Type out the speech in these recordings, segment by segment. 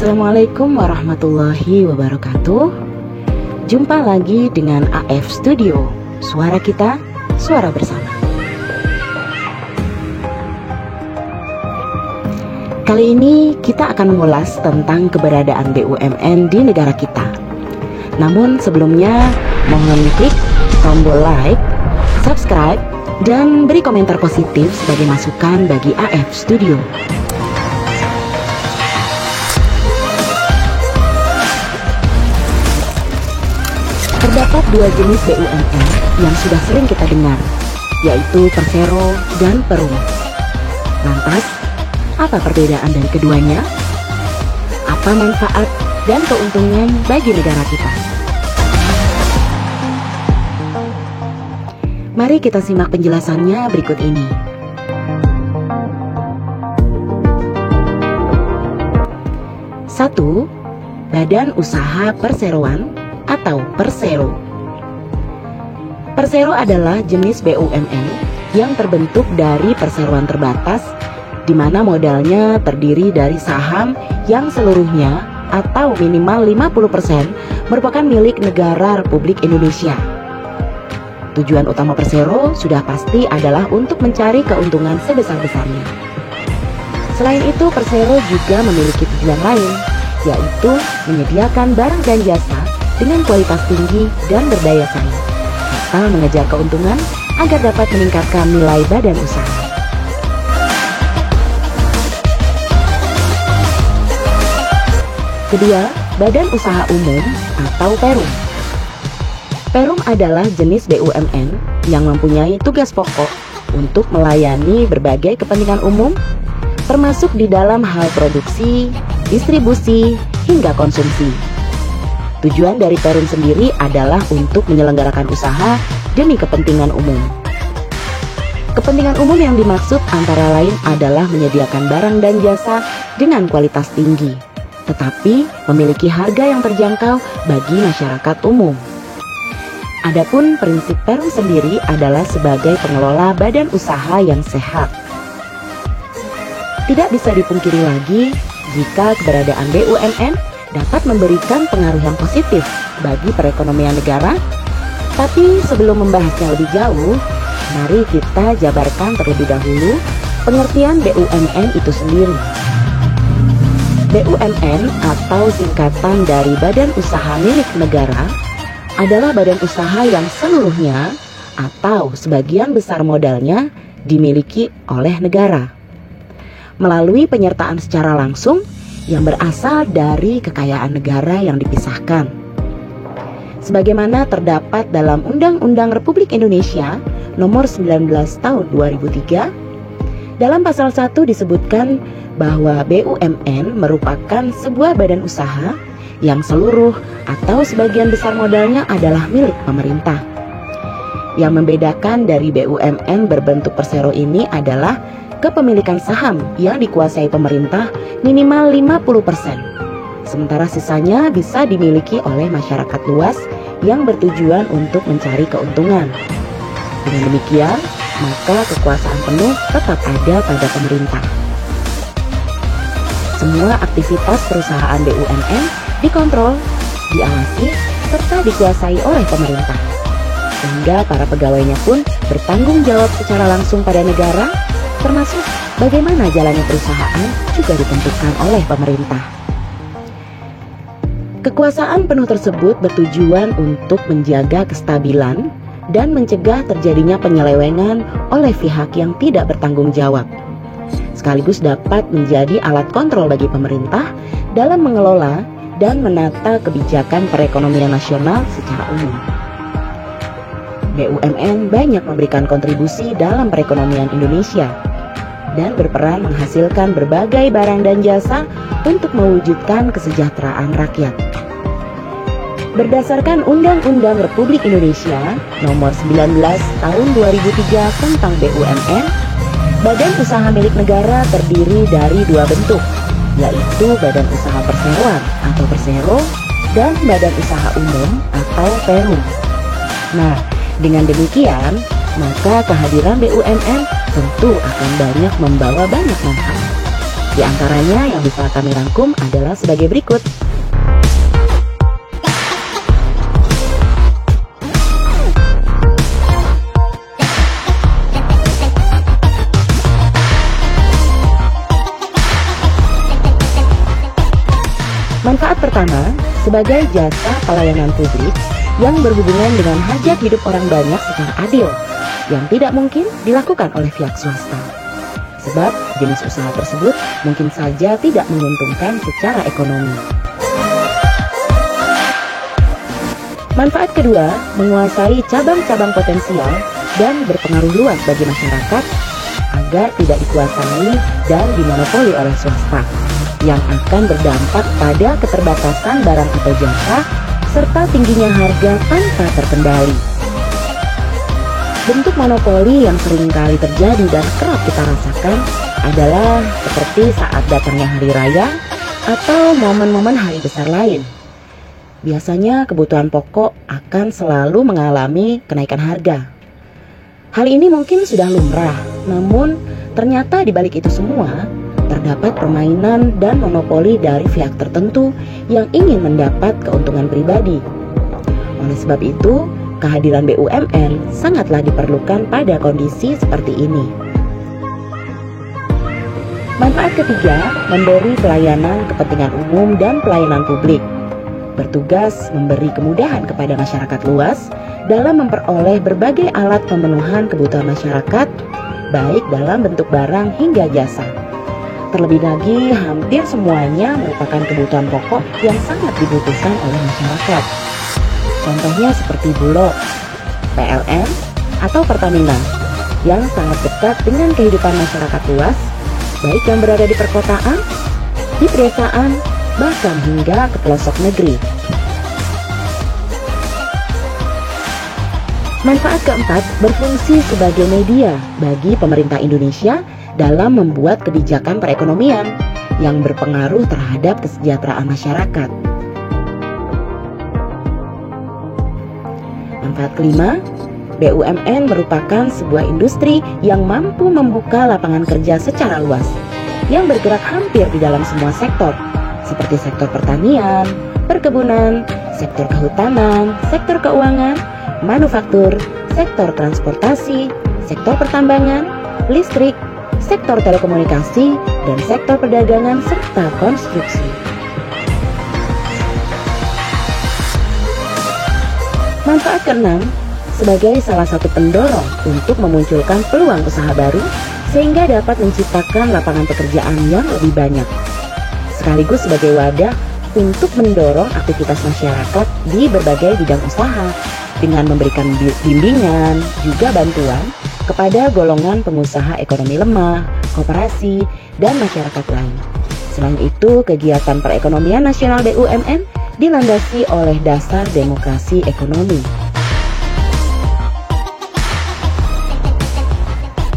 Assalamualaikum warahmatullahi wabarakatuh. Jumpa lagi dengan AF Studio, suara kita, suara bersama. Kali ini kita akan mengulas tentang keberadaan BUMN di negara kita. Namun sebelumnya mohon klik tombol like, subscribe, dan beri komentar positif sebagai masukan bagi AF Studio. Terdapat dua jenis BUMN yang sudah sering kita dengar, yaitu Persero dan Perum. Lantas, apa perbedaan dari keduanya? Apa manfaat dan keuntungan bagi negara kita? Mari kita simak penjelasannya berikut ini. Satu, Badan Usaha Perseroan atau Persero. Persero adalah jenis BUMN yang terbentuk dari perseroan terbatas, di mana modalnya terdiri dari saham yang seluruhnya atau minimal 50% merupakan milik negara Republik Indonesia. Tujuan utama Persero sudah pasti adalah untuk mencari keuntungan sebesar-besarnya. Selain itu, Persero juga memiliki tujuan lain, yaitu menyediakan barang dan jasa dengan kualitas tinggi dan berdaya saing, serta mengejar keuntungan agar dapat meningkatkan nilai badan usaha. Kedua, Badan Usaha Umum atau Perum. Perum adalah jenis BUMN yang mempunyai tugas pokok untuk melayani berbagai kepentingan umum, termasuk di dalam hal produksi, distribusi, hingga konsumsi. Tujuan dari Perum sendiri adalah untuk menyelenggarakan usaha demi kepentingan umum. Kepentingan umum yang dimaksud antara lain adalah menyediakan barang dan jasa dengan kualitas tinggi, tetapi memiliki harga yang terjangkau bagi masyarakat umum. Adapun prinsip Perum sendiri adalah sebagai pengelola badan usaha yang sehat. Tidak bisa dipungkiri lagi jika keberadaan BUMN dapat memberikan pengaruh yang positif bagi perekonomian negara. Tapi sebelum membahasnya lebih jauh, mari kita jabarkan terlebih dahulu pengertian BUMN itu sendiri. BUMN atau singkatan dari Badan Usaha Milik Negara adalah badan usaha yang seluruhnya atau sebagian besar modalnya dimiliki oleh negara melalui penyertaan secara langsung yang berasal dari kekayaan negara yang dipisahkan. Sebagaimana terdapat dalam Undang-Undang Republik Indonesia Nomor 19 Tahun 2003, dalam pasal 1 disebutkan bahwa BUMN merupakan sebuah badan usaha yang seluruh atau sebagian besar modalnya adalah milik pemerintah. Yang membedakan dari BUMN berbentuk persero ini adalah kepemilikan saham yang dikuasai pemerintah minimal 50%, sementara sisanya bisa dimiliki oleh masyarakat luas yang bertujuan untuk mencari keuntungan. Dengan demikian, maka kekuasaan penuh tetap ada pada pemerintah. Semua aktivitas perusahaan BUMN dikontrol, diawasi, serta dikuasai oleh pemerintah, sehingga para pegawainya pun bertanggung jawab secara langsung pada negara, termasuk bagaimana jalannya perusahaan juga ditentukan oleh pemerintah. Kekuasaan penuh tersebut bertujuan untuk menjaga kestabilan dan mencegah terjadinya penyelewengan oleh pihak yang tidak bertanggung jawab, sekaligus dapat menjadi alat kontrol bagi pemerintah dalam mengelola dan menata kebijakan perekonomian nasional secara umum. BUMN banyak memberikan kontribusi dalam perekonomian Indonesia dan berperan menghasilkan berbagai barang dan jasa untuk mewujudkan kesejahteraan rakyat. Berdasarkan Undang-Undang Republik Indonesia Nomor 19 Tahun 2003 tentang BUMN, badan usaha milik negara terdiri dari dua bentuk, yaitu Badan Usaha Perseroan atau Persero dan Badan Usaha Umum atau Perum. Nah, dengan demikian, maka kehadiran BUMN tentu akan banyak membawa banyak manfaat. Di antaranya yang bisa kami rangkum adalah sebagai berikut. Manfaat pertama, sebagai jasa pelayanan publik yang berhubungan dengan hajat hidup orang banyak secara adil, yang tidak mungkin dilakukan oleh pihak swasta. Sebab jenis usaha tersebut mungkin saja tidak menguntungkan secara ekonomi. Manfaat kedua, menguasai cabang-cabang potensial dan berpengaruh luas bagi masyarakat agar tidak dikuasai dan dimonopoli oleh swasta, yang akan berdampak pada keterbatasan barang atau jasa serta tingginya harga tanpa terkendali. Bentuk monopoli yang seringkali terjadi dan kerap kita rasakan adalah seperti saat datangnya hari raya atau momen-momen hari besar lain. Biasanya kebutuhan pokok akan selalu mengalami kenaikan harga. Hal ini mungkin sudah lumrah, namun ternyata di balik itu semua terdapat permainan dan monopoli dari pihak tertentu yang ingin mendapat keuntungan pribadi. Oleh sebab itu, kehadiran BUMN sangatlah diperlukan pada kondisi seperti ini. Manfaat ketiga, memberi pelayanan kepentingan umum dan pelayanan publik. Bertugas memberi kemudahan kepada masyarakat luas dalam memperoleh berbagai alat pemenuhan kebutuhan masyarakat, baik dalam bentuk barang hingga jasa. Terlebih lagi, hampir semuanya merupakan kebutuhan pokok yang sangat dibutuhkan oleh masyarakat. Contohnya seperti Bulog, PLN, atau Pertamina, yang sangat dekat dengan kehidupan masyarakat luas, baik yang berada di perkotaan, di pedesaan, bahkan hingga ke pelosok negeri. Manfaat keempat, berfungsi sebagai media bagi pemerintah Indonesia dalam membuat kebijakan perekonomian yang berpengaruh terhadap kesejahteraan masyarakat. Manfaat kelima, BUMN merupakan sebuah industri yang mampu membuka lapangan kerja secara luas, yang bergerak hampir di dalam semua sektor, seperti sektor pertanian, perkebunan, sektor kehutanan, sektor keuangan, manufaktur, sektor transportasi, sektor pertambangan, listrik, sektor telekomunikasi, dan sektor perdagangan serta konstruksi. Manfaat keenam, sebagai salah satu pendorong untuk memunculkan peluang usaha baru sehingga dapat menciptakan lapangan pekerjaan yang lebih banyak, sekaligus sebagai wadah untuk mendorong aktivitas masyarakat di berbagai bidang usaha dengan memberikan bimbingan juga bantuan kepada golongan pengusaha ekonomi lemah, koperasi, dan masyarakat lain. Selain itu, kegiatan perekonomian nasional BUMN dilandasi oleh dasar demokrasi ekonomi.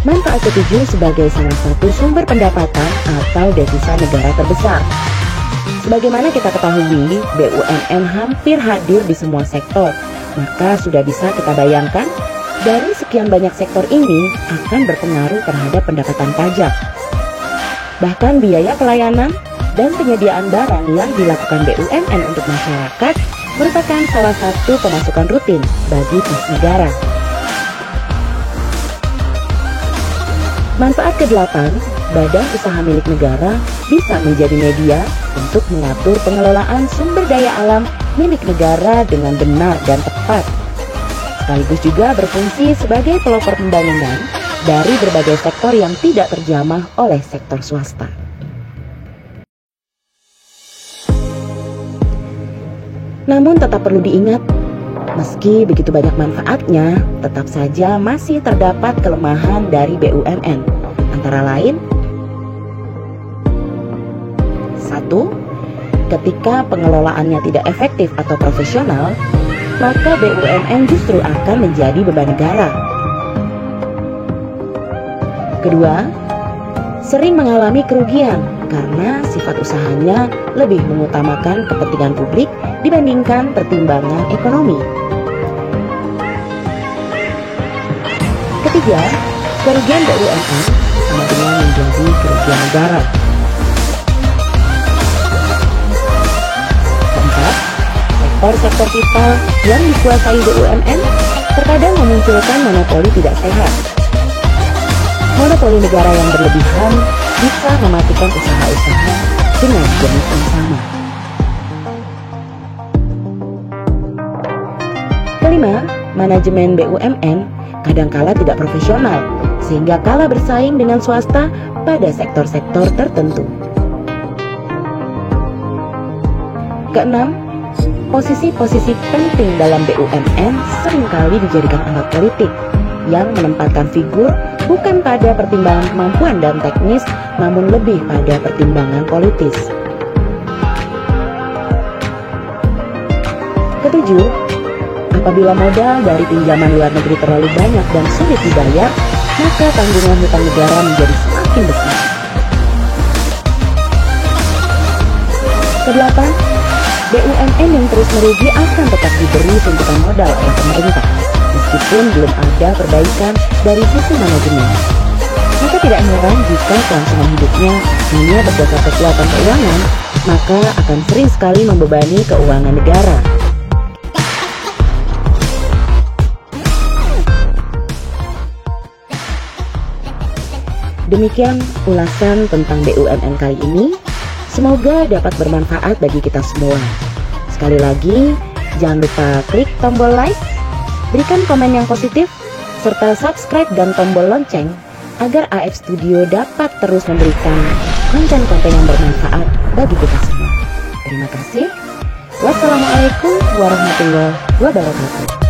Manfaat ketujuh, sebagai salah satu sumber pendapatan atau devisa negara terbesar. Sebagaimana kita ketahui, BUMN hampir hadir di semua sektor, maka sudah bisa kita bayangkan dari sekian banyak sektor ini akan berpengaruh terhadap pendapatan pajak. Bahkan biaya pelayanan dan penyediaan barang yang dilakukan BUMN untuk masyarakat merupakan salah satu pemasukan rutin bagi kas negara. Manfaat ke-8, badan usaha milik negara bisa menjadi media untuk mengatur pengelolaan sumber daya alam milik negara dengan benar dan tepat, sekaligus juga berfungsi sebagai pelopor pembangunan dari berbagai sektor yang tidak terjamah oleh sektor swasta. Namun tetap perlu diingat, meski begitu banyak manfaatnya, tetap saja masih terdapat kelemahan dari BUMN, antara lain: 1. Ketika pengelolaannya tidak efektif atau profesional, maka BUMN justru akan menjadi beban negara. Kedua, sering mengalami kerugian karena sifat usahanya lebih mengutamakan kepentingan publik dibandingkan pertimbangan ekonomi. Ketiga, kerugian BUMN sama dengan menjadi kerugian negara. sektor-sektor vital yang dikuasai BUMN terkadang memunculkan monopoli tidak sehat. Monopoli negara yang berlebihan bisa mematikan usaha-usaha dengan jenis yang sama. Kelima, manajemen BUMN kadangkala tidak profesional sehingga kalah bersaing dengan swasta pada sektor-sektor tertentu. Keenam, posisi-posisi penting dalam BUMN seringkali dijadikan alat politik yang menempatkan figur bukan pada pertimbangan kemampuan dan teknis, namun lebih pada pertimbangan politis. Ketujuh, apabila modal dari pinjaman luar negeri terlalu banyak dan sulit dibayar, maka tanggungan hutang negara menjadi semakin besar. Kedelapan, BUMN yang terus merugi akan tetap diberi suntikan modal oleh pemerintah, meskipun belum ada perbaikan dari sisi manajemen. Maka tidak heran jika kelangsungan hidupnya hanya berdasar kekuatan keuangan, maka akan sering sekali membebani keuangan negara. Demikian ulasan tentang BUMN kali ini. Semoga dapat bermanfaat bagi kita semua. Sekali lagi, jangan lupa klik tombol like, berikan komen yang positif, serta subscribe dan tombol lonceng agar AF Studio dapat terus memberikan konten-konten yang bermanfaat bagi kita semua. Terima kasih. Wassalamualaikum warahmatullahi wabarakatuh.